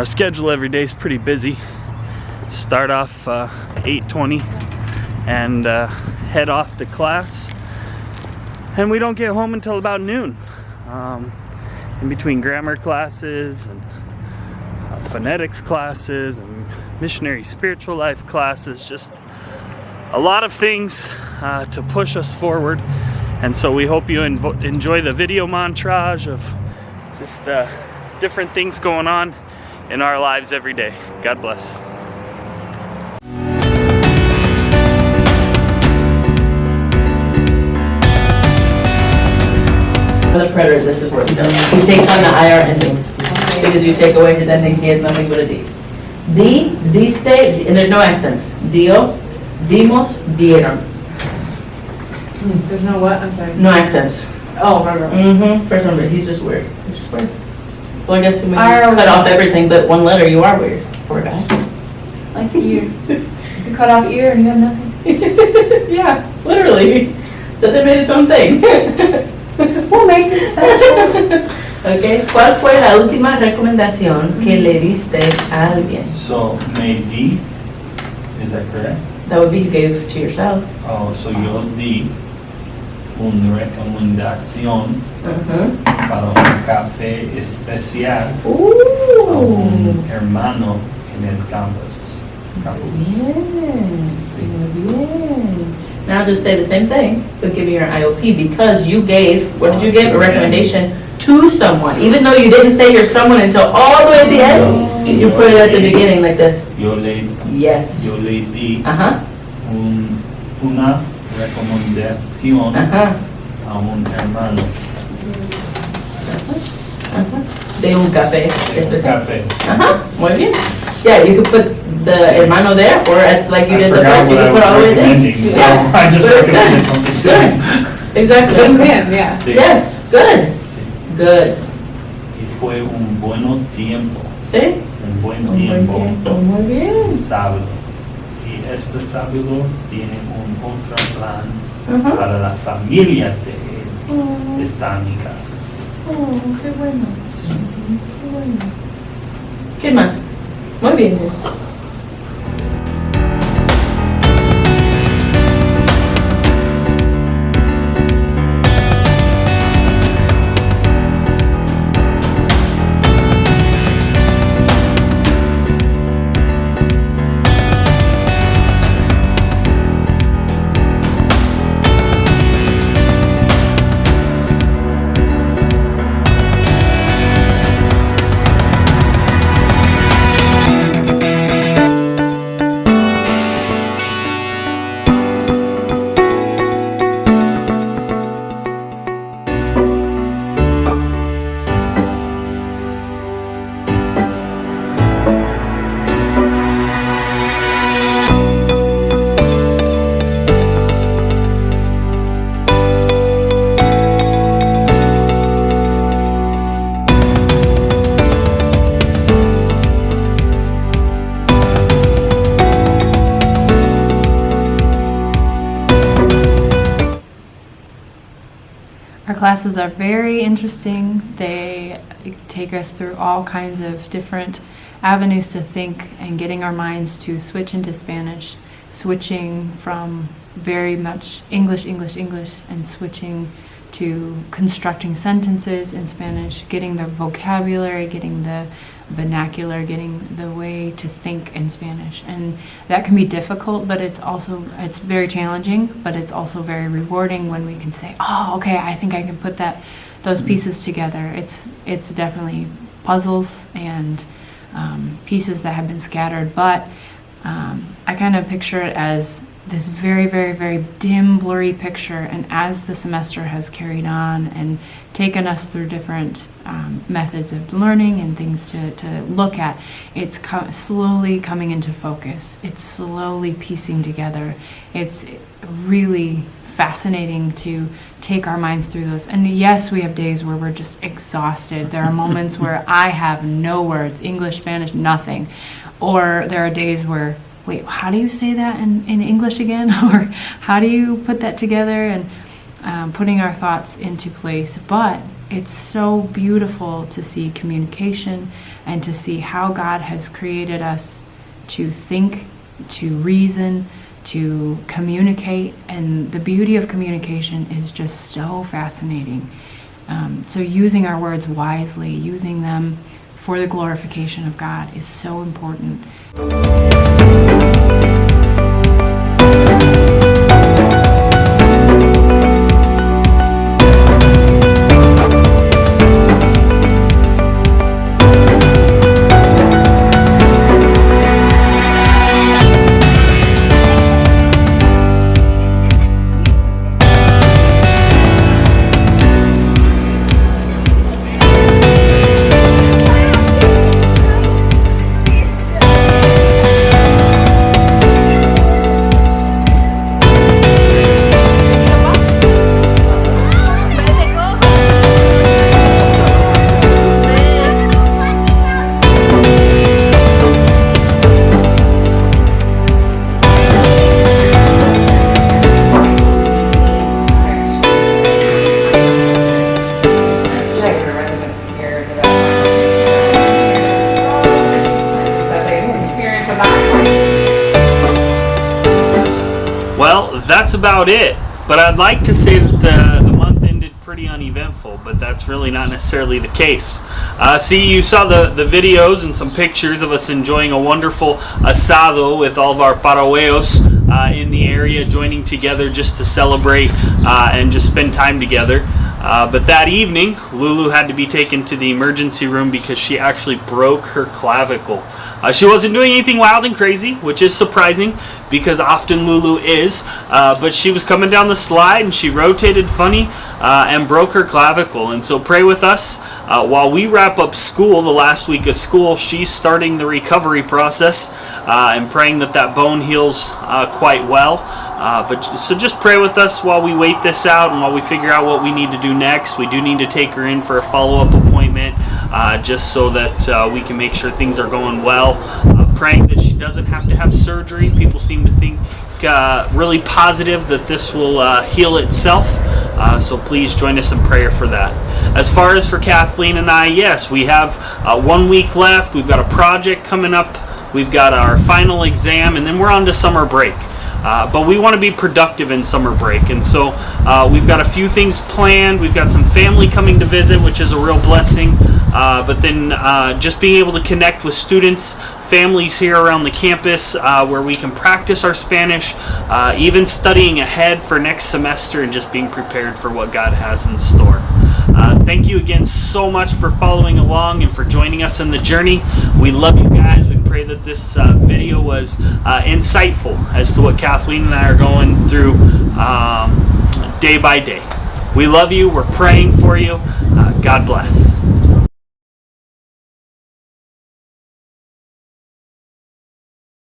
schedule every day is pretty busy. Start off 8:20 and head off to class, and we don't get home until about noon. In between grammar classes and phonetics classes and missionary spiritual life classes, just a lot of things to push us forward. And so we hope you enjoy the video montage of just different things going on in our lives every day. God bless. The preterite, this is what he does. He takes on the IR endings. Because you take away his ending, he has nothing but a D. Diste, and there's no accents. Dio, dimos, dieron. There's no what? I'm sorry. No accents. Oh, right. Mm-hmm. For some reason, he's just weird. He's just weird. Well, I guess when you cut off everything but one letter, you are weird. Poor guy. Like you cut off ear and you have nothing. Yeah, literally. So they made its own thing. We'll make this special. Okay. ¿Cuál fue la última recomendación que le diste a alguien? So, may di, is that correct? That would be you gave to yourself. Oh, so yo di una recomendación para un café especial a un hermano en el campus. Bien. Sí. Muy bien. Now just say the same thing, but give me your IOP because you gave, what did you give? A recommendation to someone. Even though you didn't say you're someone until all the way at the end, you put it at the beginning like this. Yo le di una recomendación a un hermano De un café de un especial. café. Muy bien. Yeah, you could put the hermano there, or at, like you I did the forgot first, you what I could was put all the way there. recommending, so Yeah, I just but it's recommended good. something to Good. him. Exactly. To him, yeah. Sí. Yes, good. Sí. Good. Y fue un buen tiempo, ¿Sí? un buen Un buen tiempo, tiempo. Muy bien. sábado. Y este sábado tiene un otro plan Ajá. para la familia de él. Está en mi casa. Oh, qué bueno. Qué bueno. ¿Qué más? Muy bien. Our classes are very interesting. They take us through all kinds of different avenues to think and getting our minds to switch into Spanish, switching from very much English, and switching to constructing sentences in Spanish, getting the vocabulary, getting the vernacular, getting the way to think in Spanish. And that can be difficult, but it's very challenging, but it's also very rewarding when we can say, oh, okay, I think I can put those pieces together. It's definitely puzzles and pieces that have been scattered, but I kind of picture it as this very, very, very dim, blurry picture, and as the semester has carried on and taken us through different methods of learning and things to look at, it's slowly coming into focus. It's slowly piecing together. It's really fascinating to take our minds through those. And yes, we have days where we're just exhausted. There are moments where I have no words, English, Spanish, nothing. Or there are days where, wait, how do you say that in English again? Or how do you put that together? And putting our thoughts into place. But it's so beautiful to see communication and to see how God has created us to think, to reason, to communicate, and the beauty of communication is just so fascinating. So using our words wisely, using them for the glorification of God is so important. Well, that's about it. But I'd like to say that the month ended pretty uneventful, but that's really not necessarily the case. See, you saw the videos and some pictures of us enjoying a wonderful asado with all of our paraguayos in the area, joining together just to celebrate and just spend time together. But that evening, Lulu had to be taken to the emergency room because she actually broke her clavicle. She wasn't doing anything wild and crazy, which is surprising because often Lulu is, but she was coming down the slide and she rotated funny and broke her clavicle. And so pray with us while we wrap up school, the last week of school. She's starting the recovery process and praying that that bone heals quite well. So just pray with us while we wait this out and while we figure out what we need to do next. We do need to take her in for a follow-up appointment just so that we can make sure things are going well. Praying that she doesn't have to have surgery. People seem to think really positive that this will heal itself. So please join us in prayer for that. As far as for Kathleen and I, yes, we have 1 week left. We've got a project coming up. We've got our final exam, and then we're on to summer break. But we want to be productive in summer break, and so we've got a few things planned. We've got some family coming to visit, which is a real blessing. But then just being able to connect with students, families here around the campus where we can practice our Spanish, even studying ahead for next semester and just being prepared for what God has in store. Thank you again so much for following along and for joining us in the journey. We love you guys. We pray that this video was insightful as to what Kathleen and I are going through day by day. We love you. We're praying for you. God bless.